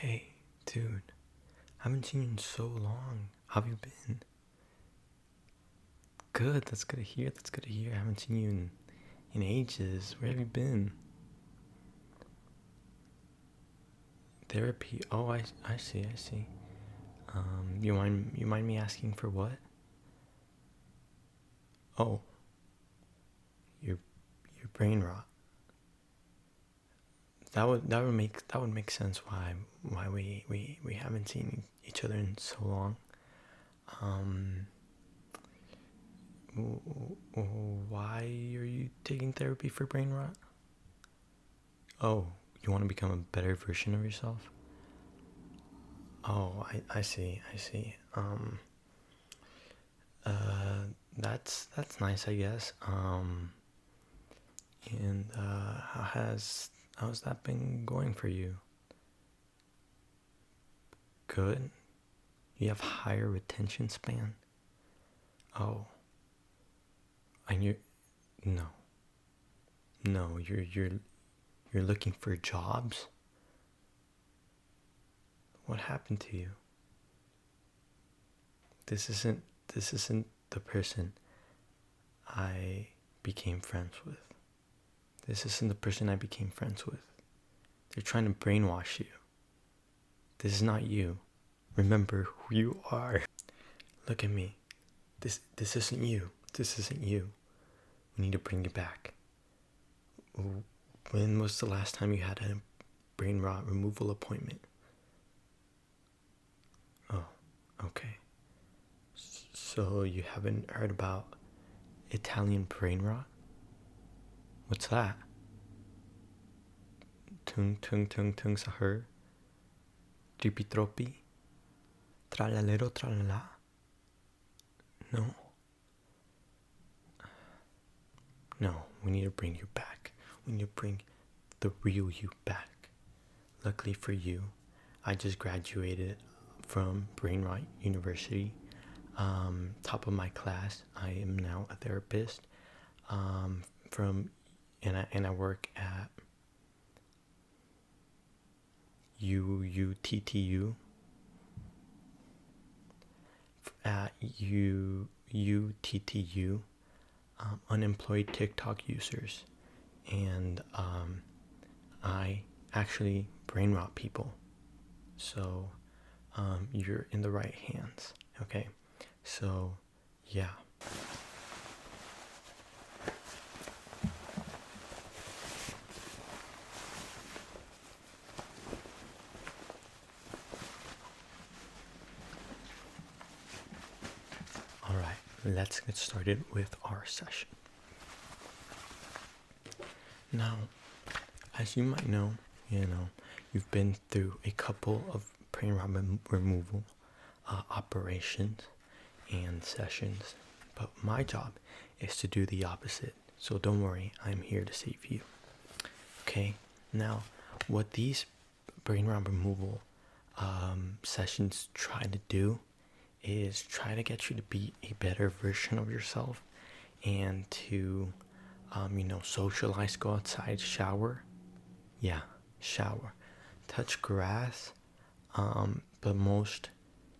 Hey, dude, I haven't seen you in so long. How have you been? Good, that's good to hear. That's good to hear. I haven't seen you in ages. Where have you been? Therapy. Oh, I see, I see. You mind me asking for what? Oh, your brain rot. That would make sense why we haven't seen each other in so long. Why are you taking therapy for brain rot? Oh, you want to become a better version of yourself? Oh, I see, I see. That's nice, I guess. And how's that been going for you? Good. You have higher retention span. Oh, and no, you're looking for jobs. What happened to you? This isn't the person I became friends with. This isn't the person I became friends with. They're trying to brainwash you. This is not you. Remember who you are. Look at me. This isn't you. This isn't you. We need to bring you back. When was the last time you had a brain rot removal appointment? Oh, okay. So you haven't heard about Italian brain rot? What's that? Tung tung tung tung sahur? Tripi tropi? Tralalero tralala? No. No, we need to bring you back. We need to bring the real you back. Luckily for you, I just graduated from Brainrot University. Top of my class. I am now a therapist. And I work at YOUTUBE. At YOUTUBE. Unemployed TikTok users, and I actually brain rot people. So you're in the right hands. Okay, so yeah. All right, let's get started with our session. Now, as you might know, you've been through a couple of brain rot removal operations and sessions, but my job is to do the opposite. So don't worry, I'm here to save you. Okay, now what these brain rot removal sessions try to do is try to get you to be a better version of yourself and to socialize, go outside, shower, touch grass, but most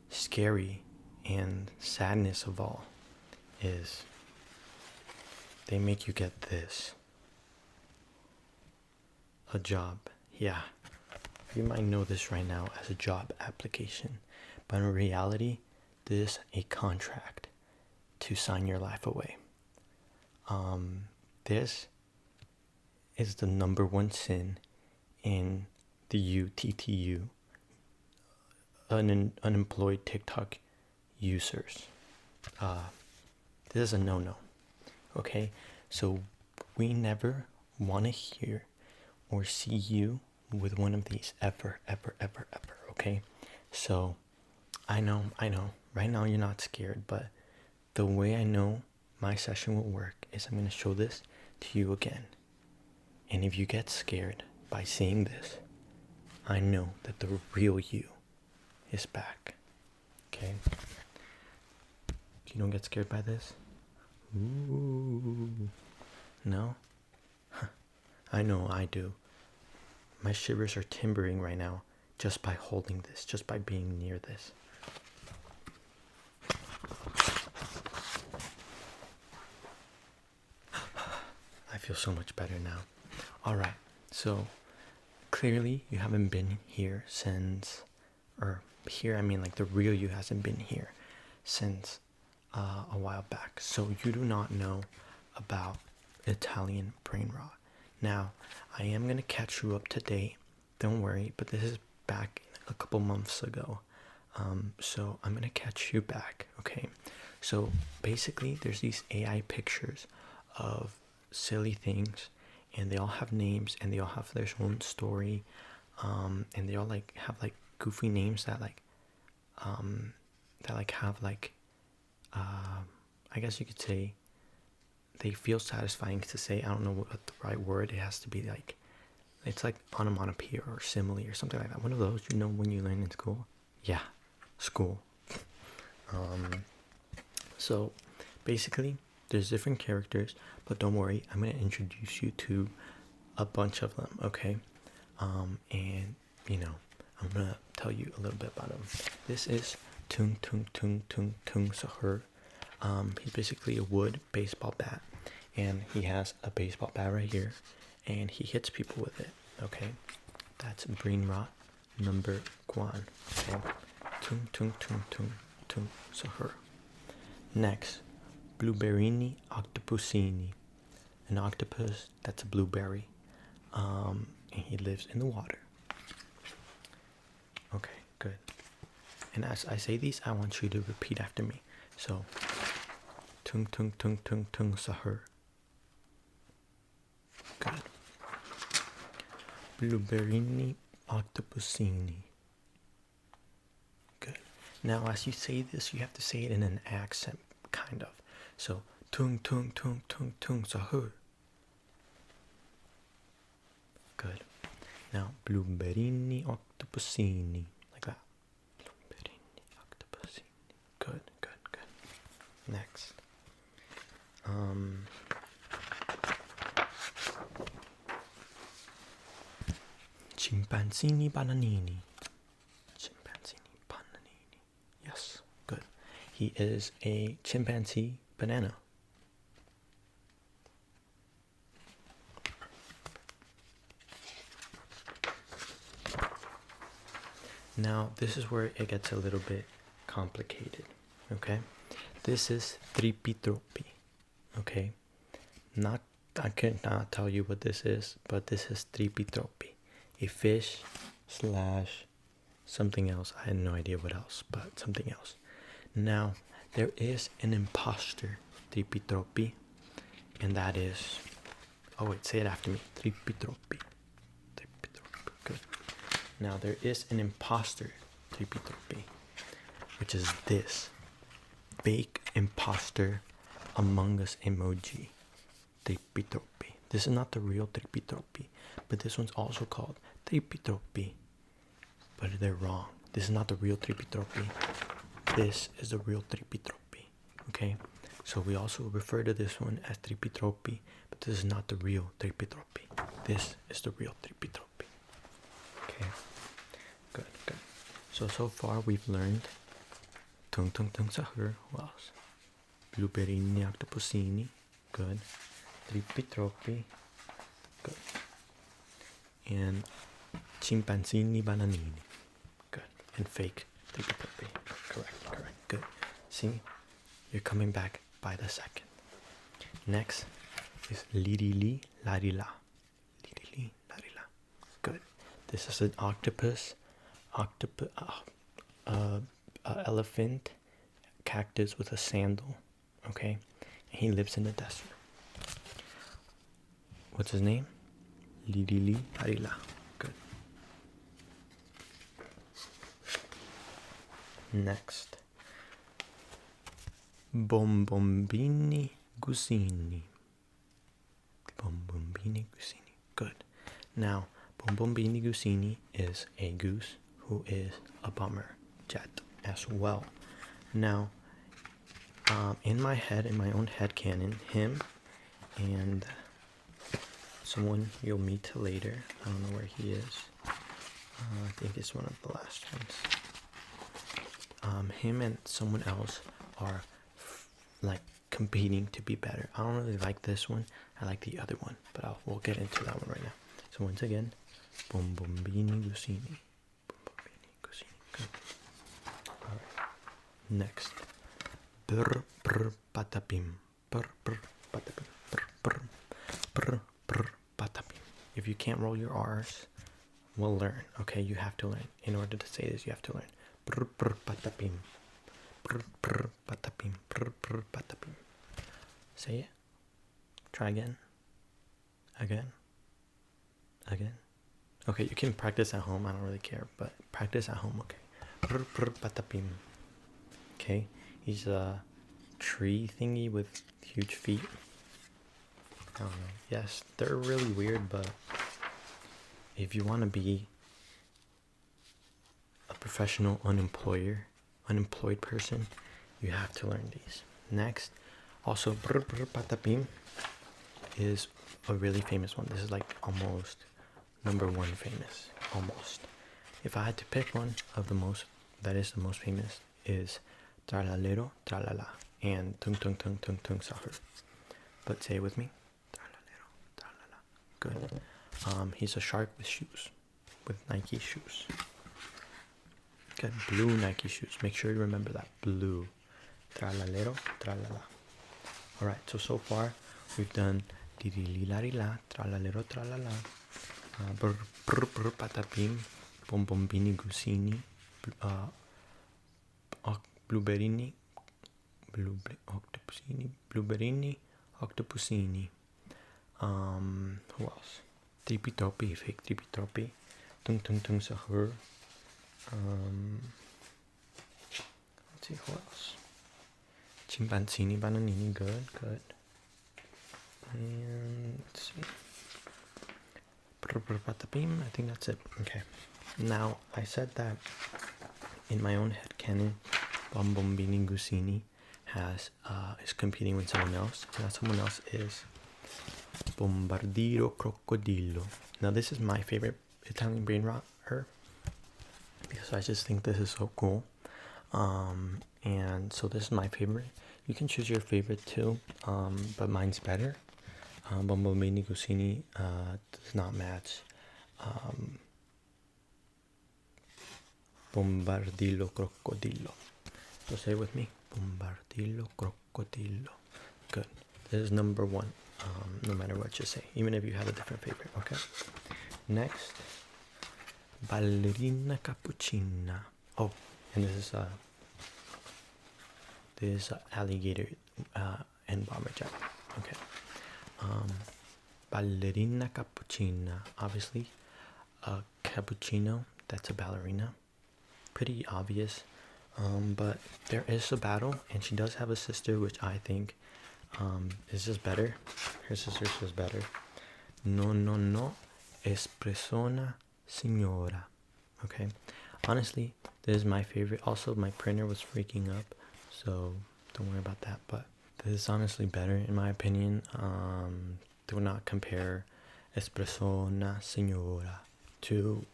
scary and sadness of all is they make you get this, a job. Yeah, you might know this right now as a job application, but in reality this is a contract to sign your life away. This is the number one sin in the YOUTUBE, unemployed TikTok users. This is a no-no. Okay, so we never want to hear or see you with one of these ever. Okay, so I know right now you're not scared, but the way I know my session will work is I'm going to show this to you again, and if you get scared by seeing this, I know that the real you is back. Okay, you don't get scared by this? Ooh, no? I know I do. My shivers are timbering right now just by holding this, just by being near this. I feel so much better now. Alright, so clearly you haven't been here since, or here I mean like the real you hasn't been here since a while back. So you do not know about Italian brain rot. Now, I am going to catch you up to date. Don't worry, but this is back a couple months ago. So I'm going to catch you back, okay? So basically, there's these AI pictures of silly things, and they all have names, and they all have their own story, and they all like have like goofy names that like have like I guess you could say they feel satisfying to say. I don't know what the right word. It has to be like, it's like onomatopoeia or simile or something like that. One of those, you know, when you learn in school. Yeah, school. So basically there's different characters, but don't worry, I'm going to introduce you to a bunch of them, okay? And you know, I'm going to tell you a little bit about them. This is Tung Tung Tung Tung Tung Sahur. He's basically a wood baseball bat, and he has a baseball bat right here, and he hits people with it, okay? That's Brainrot number 1, okay? Tung Tung Tung Tung Tung Sahur. Next, Blueberrini octopusini, an octopus that's a blueberry, and he lives in the water. Okay, good. And as I say these, I want you to repeat after me. So, Tung Tung Tung Tung Tung Sahur. Good. Blueberrini octopusini. Good. Now, as you say this, you have to say it in an accent, kind of. So, Tung Tung Tung Tung Tung Sahur. Good. Now, Blueberrini octopusini. Like that. Blueberrini octopusini. Good, good, good. Next. Chimpanzini bananini. Chimpanzini bananini. Yes, good. He is a chimpanzee banana. Now, this is where it gets a little bit complicated, okay? This is tripitropi, okay? I could not tell you what this is, but this is tripitropi, a fish slash something else. I had no idea what else, but something else. Now, there is an imposter tripitropi, and that is, oh wait, say it after me, tripitropi. Tripitropi, good. Now, there is an imposter tripitropi, which is this fake imposter Among Us emoji tripitropi. This is not the real tripitropi, but this one's also called tripitropi, but they're wrong. This is not the real tripitropi. This is the real tripitropi, okay? So we also refer to this one as tripitropi, but this is not the real tripitropi. This is the real tripitropi. Okay, good, good. So far we've learned Tung Tung Tung Sahur, what else? Blueberrini octopusini, good. Tripitropi, good. And Chimpanzini bananini, good. And fake tripitropi, correct, good. See, you're coming back by the second. Next is lirili larila. Lirili larila, good. This is an octopus, elephant, cactus with a sandal, okay? And he lives in the desert. What's his name? Lirili larila, good. Next, Bombombini gusini. Bombombini gusini, good. Now, Bombombini gusini is a goose who is a bummer jet as well. Now, in my head, in my own head canon, him and someone you'll meet later, I don't know where he is, think it's one of the last ones. Him and someone else are like competing to be better. I don't really like this one. I like the other one, but we'll get into that one right now. So once again, Bombombini Gusini. Bombombini Gusini. Good. All right. Next. Brr brr patapim. Brr brr patapim. Brr brr brr brr patapim. If you can't roll your R's, we'll learn. Okay, you have to learn. In order to say this, you have to learn. Brr brr patapim. Brr brr patapim. Brr brr patapim. Say it. Try again. Again. Again. Okay, you can practice at home. I don't really care, but practice at home. Okay. Brr brr patapim. Okay. He's a tree thingy with huge feet. I don't know. Yes, they're really weird, but if you want to be a professional unemployed person, you have to learn these. Next, also brr brr patapim is a really famous one. This is like almost #1 famous. Almost. If I had to pick one of the most that is the most famous is tralalero tralala and tung tung tung tung tung sahur. But say it with me. Tralalero tralala. Good. He's a shark with shoes, with Nike shoes. Good. Blue Nike shoes. Make sure you remember that. Blue. Tralalero tralala. All right. So far we've done dirilila tralalero tralala. Brr brr brr patapim. Bombombini gusini. Blueberrini, blueberrini, octopusini. Who else? Tipi topi, fake tipi topi. Tung tung tung sahur. Let's see who else. Chimpanzini, bananini, good. And let's see. Patapim, I think that's it. Okay. Now I said that in my own head canon, Bombombini Gusini is competing with someone else. And that someone else is Bombardiro Crocodillo. Now this is my favorite Italian Brainrot because I just think this is so cool. And so this is my favorite. You can choose your favorite too, but mine's better. Bombombini Gusini does not match Bombardillo Crocodillo. So say it with me. Bombardillo Crocodillo. Good. This is #1. No matter what you say, even if you have a different favorite. Okay. Next, ballerina cappuccina. Oh, and this is alligator and bomber jack. Okay. Ballerina cappuccina. Obviously, a cappuccino. That's a ballerina. Pretty obvious. But there is a battle, and she does have a sister, which I think is just better. Her sister's just better. No, espressona signora. Okay. Honestly, this is my favorite. Also, my printer was freaking up, so don't worry about that. But this is honestly better in my opinion. Do not compare espressona signora to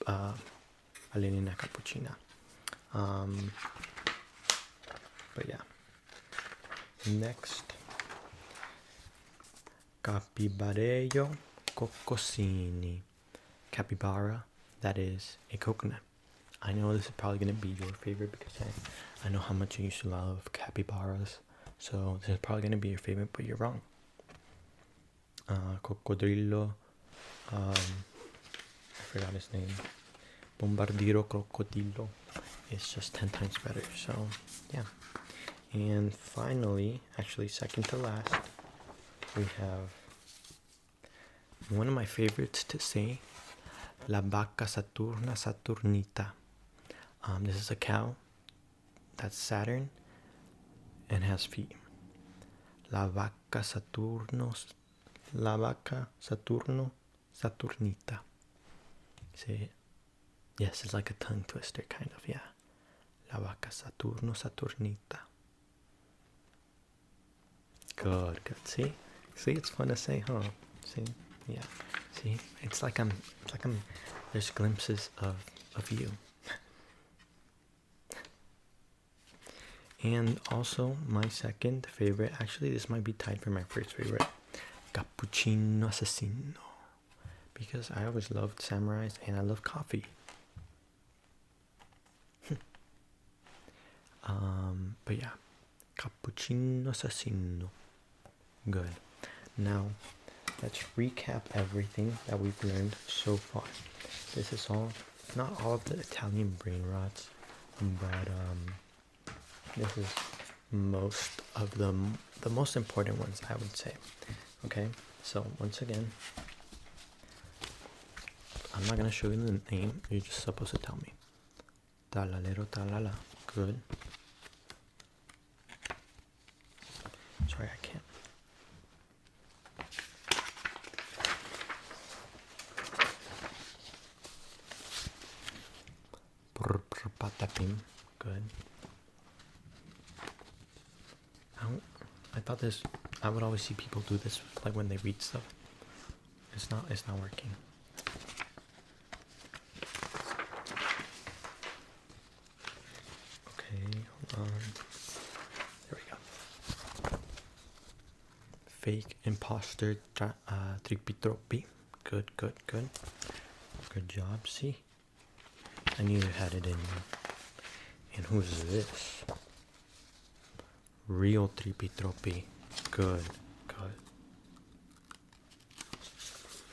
ballerina cappuccina. But yeah. Next, capibbarello coccosini. Capybara, that is a coconut. I know this is probably going to be your favorite because I know how much you used to love capybaras. So this is probably going to be your favorite, but you're wrong. Coccodrillo, I forgot his name. Bombardiro Crocodillo. It's just 10 times better. So yeah. And finally, actually second to last, we have one of my favorites to say, La Vaca Saturna Saturnita. This is a cow that's Saturn and has feet. La Vaca Saturno Saturnita. Say it. Yes, it's like a tongue twister, kind of, yeah. La Vaca Saturno Saturnita. Good. See, it's fun to say, huh? See, yeah. See, it's like I'm there's glimpses of you. And also my second favorite, actually this might be tied for my first favorite, Cappuccino Assassino, because I always loved samurais and I love coffee. But yeah, Cappuccino Assassino. Good. Now let's recap everything that we've learned so far. This is all, not all of the Italian brain rots, but this is most of the most important ones, I would say. Okay, so once again, I'm not gonna show you the name. You're just supposed to tell me. Talalero talala. Good. Sorry, I can't. Patapim. Good. I thought this. I would always see people do this, like when they read stuff. It's not working. Okay, hold on. There we go. Fake imposter tripitropi. Good. Good job. See, I knew you had it in you. And who's this? Real tripitropi. Good.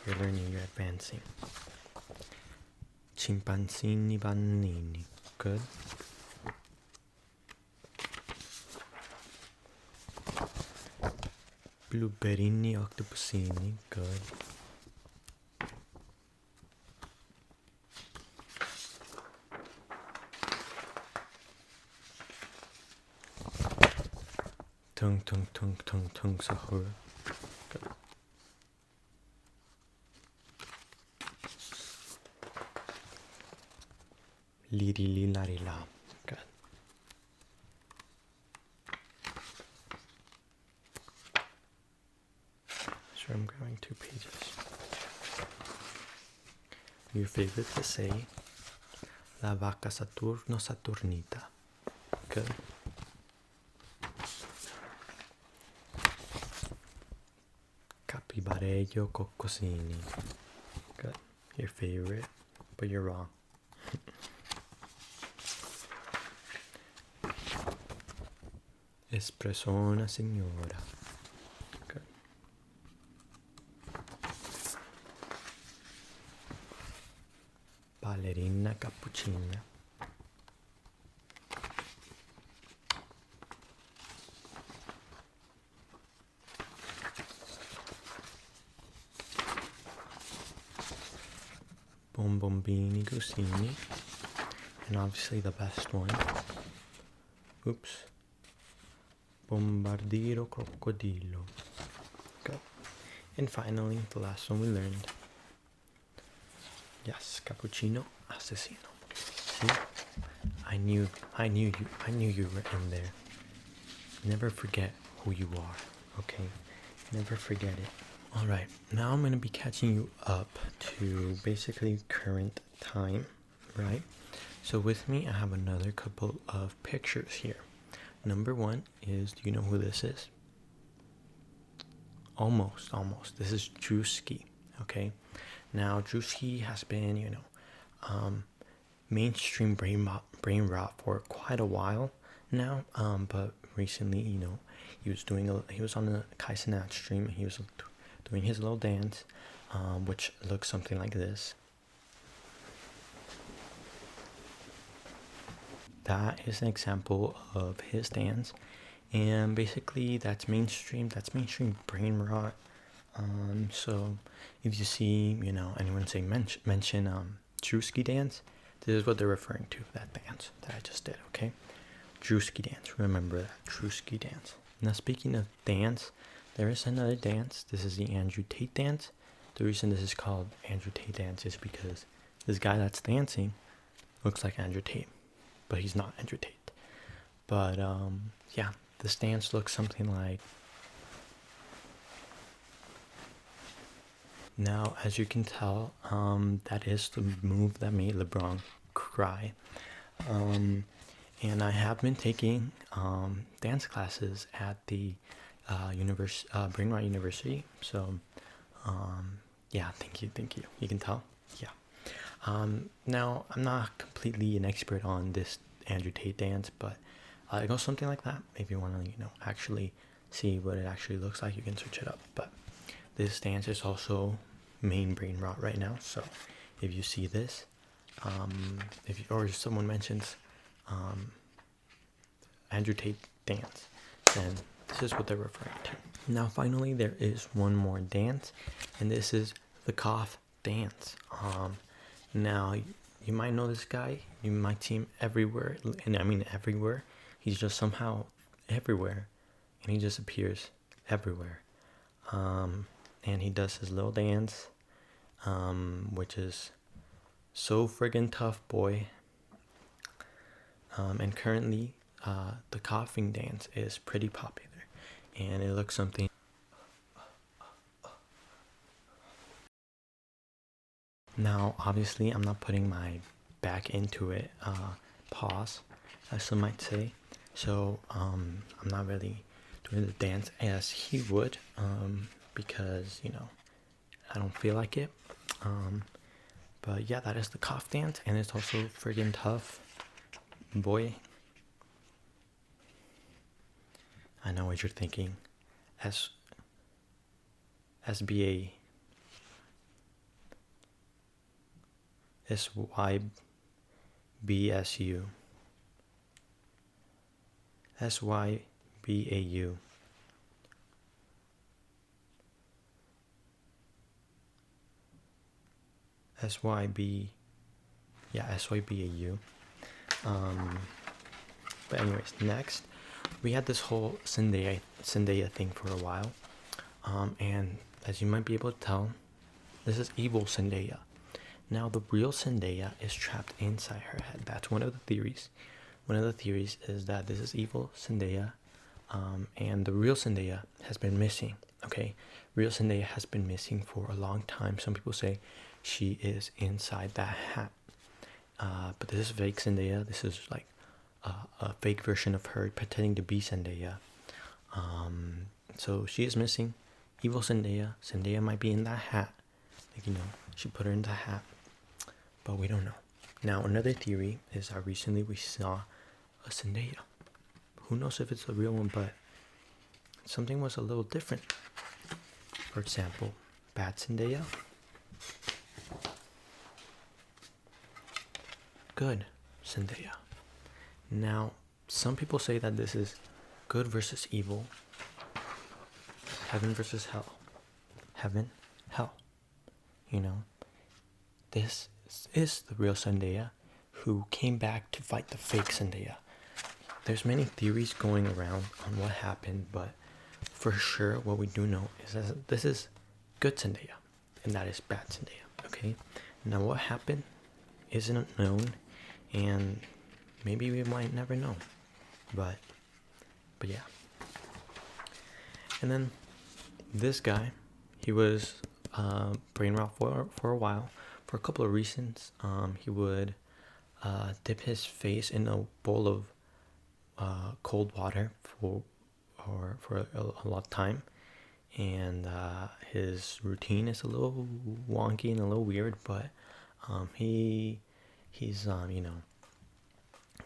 You're learning, you're advancing. Chimpanzini bannini. Good. Blueberrini octopusini. Good. Tung sahur. Good. Liri larila. Good. So I'm grabbing 2 pages. Your favorite to say, La vaca Saturno Saturnita. Good. Capibarello Coccosini. Good. Your favorite, but you're wrong. Espressona signora. Good. Ballerina cappuccina. Bombombini Gusini. And obviously the best one. Oops. Bombardiro crocodilo. Good. And finally, the last one we learned. Yes, cappuccino assassino. See? I knew you were in there. Never forget who you are, okay? Never forget it. Alright, now I'm going to be catching you up to basically current time, right? So with me, I have another couple of pictures here. Number one is, do you know who this is? Almost. This is Drewski, okay? Now, Drewski has been, mainstream brain rot for quite a while now, but recently, he was on the Kaisenat stream, and he was doing his little dance, which looks something like this. That is an example of his dance, and basically that's mainstream brain rot. So if you see anyone say mention Drewski dance, this is what they're referring to, that dance that I just did. Okay, Drewski dance, remember that, Drewski dance. Now speaking of dance, there is another dance. This is the Andrew Tate dance. The reason this is called Andrew Tate dance is because this guy that's dancing looks like Andrew Tate, but he's not Andrew Tate. But yeah, this dance looks something like Now, as you can tell, that is the move that made LeBron cry. And I have been taking dance classes at the Brainrot University. So, yeah, thank you. You can tell, yeah. Now, I'm not completely an expert on this Andrew Tate dance, but it goes something like that. If you want to, actually see what it actually looks like, you can search it up. But this dance is also main brain rot right now. So if you see this, or if someone mentions Andrew Tate dance, then this is what they're referring to. Now, finally, there is one more dance, and this is the cough dance. Now, you might know this guy. You might see him everywhere, and I mean everywhere. He's just somehow everywhere, and he just appears everywhere. And he does his little dance, which is so friggin' tough, boy. And currently, the coughing dance is pretty popular, and it looks something. Now, obviously, I'm not putting my back into it, pause, as some might say. So, I'm not really doing the dance as he would, because, I don't feel like it. But yeah, that is the cough dance, and it's also friggin' tough, boy. I know what you're thinking. SBA. SYBSU. SYBAU. SYBAU. But anyways, next we had this whole Zendaya thing for a while, and as you might be able to tell, this is evil Zendaya. Now, the real Zendaya is trapped inside her head. That's one of the theories. One of the theories is that this is evil Zendaya, and the real Zendaya has been missing. Okay, real Zendaya has been missing for a long time. Some people say she is inside that hat, but this is fake Zendaya. This is like a fake version of her pretending to be Zendaya. So she is missing. Evil Zendaya. Zendaya might be in that hat. Like, she put her in the hat, but we don't know. Now, another theory is that recently we saw a Zendaya. Who knows if it's a real one, but something was a little different. For example, bad Zendaya, good Zendaya. Now, some people say that this is good versus evil, heaven versus hell. Heaven, hell. This is the real Zendaya who came back to fight the fake Zendaya. There's many theories going around on what happened, but for sure what we do know is that this is good Zendaya and that is bad Zendaya. Okay, now what happened isn't known, and maybe we might never know, but yeah. And then this guy, he was Brainrot for a while, for a couple of reasons. He would dip his face in a bowl of cold water for a lot of time, and his routine is a little wonky and a little weird, but he's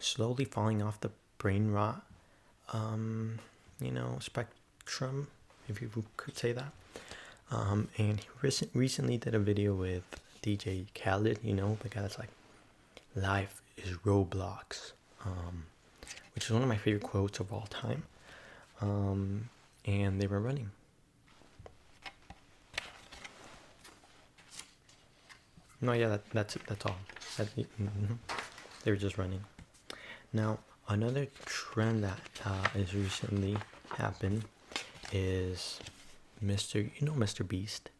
slowly falling off the brain rot spectrum, if you could say that. And he recently did a video with DJ Khaled, the guy that's like, life is Roblox, which is one of my favorite quotes of all time. And they were running. No, yeah, that's all. They were just running. Now, another trend that is recently happened is Mr. Beast.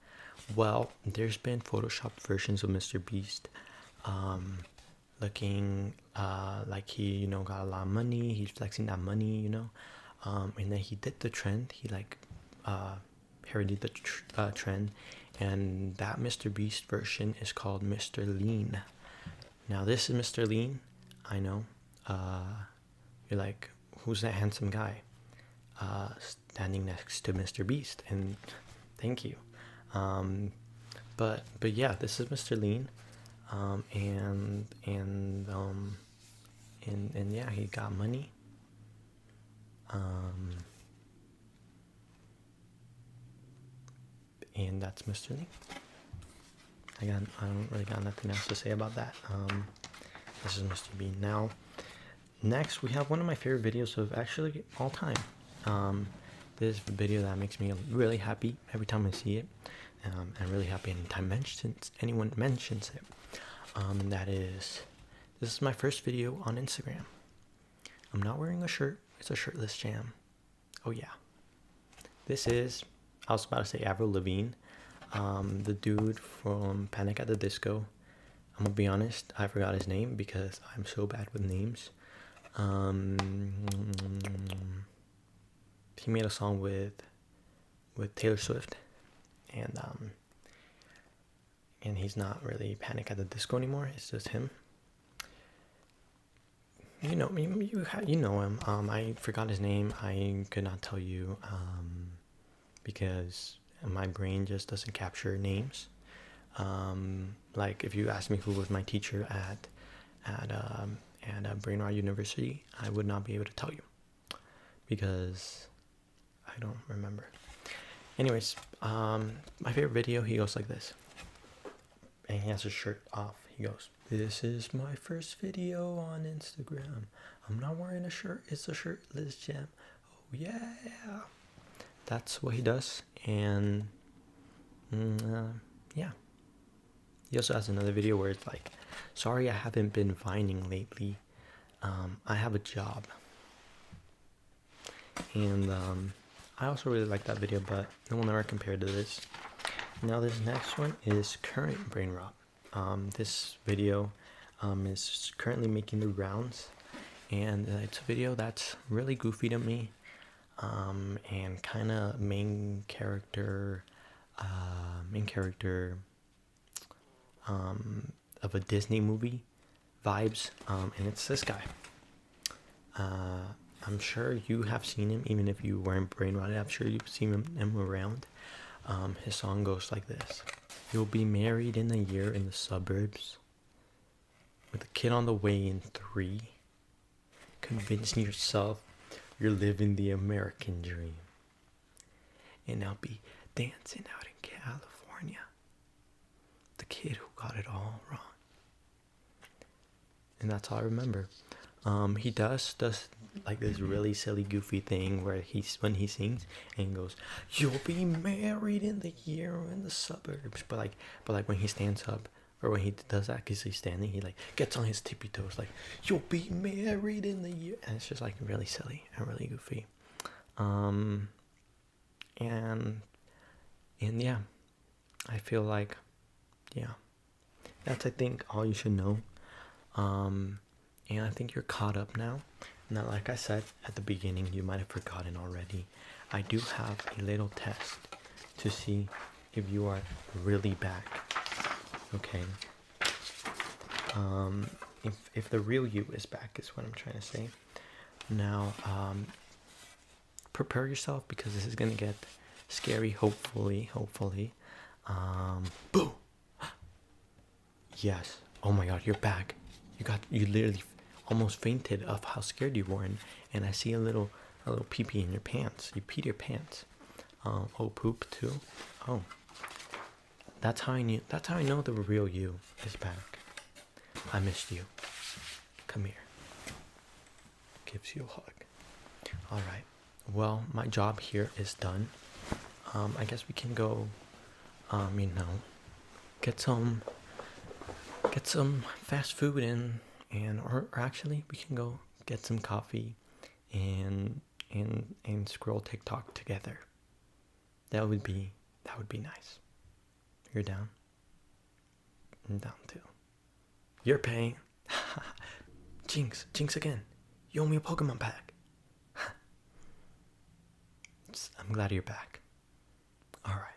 Well, there's been photoshopped versions of Mr. Beast, looking like he, got a lot of money. He's flexing that money, and then he did the trend. He parodied the trend, and that Mr. Beast version is called Mr. Lean. Now this is Mr. Lean. I know. You're like, who's that handsome guy standing next to Mr. Beast? And thank you. But yeah, this is Mr. Lean. And yeah, he got money. And that's Mr. Lean. I don't really got nothing else to say about that. This is Mr. Bean. Now, next we have one of my favorite videos of actually all time. This video that makes me really happy every time I see it, and really happy anytime anyone mentions it. And that is, this is my first video on Instagram. I'm not wearing a shirt. It's a shirtless jam. Oh yeah. This is, I was about to say Avril Lavigne, the dude from Panic at the Disco. I'm gonna be honest, I forgot his name because I'm so bad with names. He made a song with Taylor Swift, and he's not really Panic at the Disco anymore. It's just him. You know him. I forgot his name. I could not tell you because my brain just doesn't capture names. Like if you asked me who was my teacher at Brainrot University, I would not be able to tell you because I don't remember. Anyways, my favorite video, he goes like this, and he has his shirt off. He goes, "This is my first video on Instagram. I'm not wearing a shirt. It's a shirtless jam. Oh yeah." That's what he does. And yeah. He also has another video where it's like, "Sorry, I haven't been vining lately. I have a job." And I also really like that video, but it will never compare to this. Now this next one is current Brainrot. This video is currently making the rounds, and it's a video that's really goofy to me, and kind of main character of a Disney movie vibes, and it's this guy. I'm sure you have seen him, even if you weren't Brainrotted. I'm sure you've seen him around. His song goes like this: "You'll be married in a year in the suburbs, with a kid on the way in 3. Convincing yourself you're living the American dream. And I'll be dancing out in California, the kid who got it all wrong." And that's all I remember. He does like this really silly goofy thing where when he sings and he goes, "You'll be married in the year in the suburbs," but like when he stands up, or when he does that because he's standing, he like gets on his tippy toes like, "You'll be married in the year," and it's just like really silly and really goofy. And yeah, I feel like, yeah, that's I think all you should know. And I think you're caught up now. Now, like I said at the beginning, you might have forgotten already, I do have a little test to see if you are really back. Okay. If the real you is back is what I'm trying to say. Now, prepare yourself because this is gonna get scary. Hopefully. Boom. Yes. Oh my God, you're back. You literally almost fainted of how scared you were, and I see a little pee-pee in your pants. You peed your pants. Oh, poop too. Oh, that's how I know the real you is back. I missed you. Come here. Gives you a hug. All right. Well, my job here is done. I guess we can go. Get some fast food or actually we can go get some coffee and scroll TikTok together. That would be nice. You're down? I'm down too. You're paying. Jinx again. You owe me a Pokemon pack. I'm glad you're back. All right.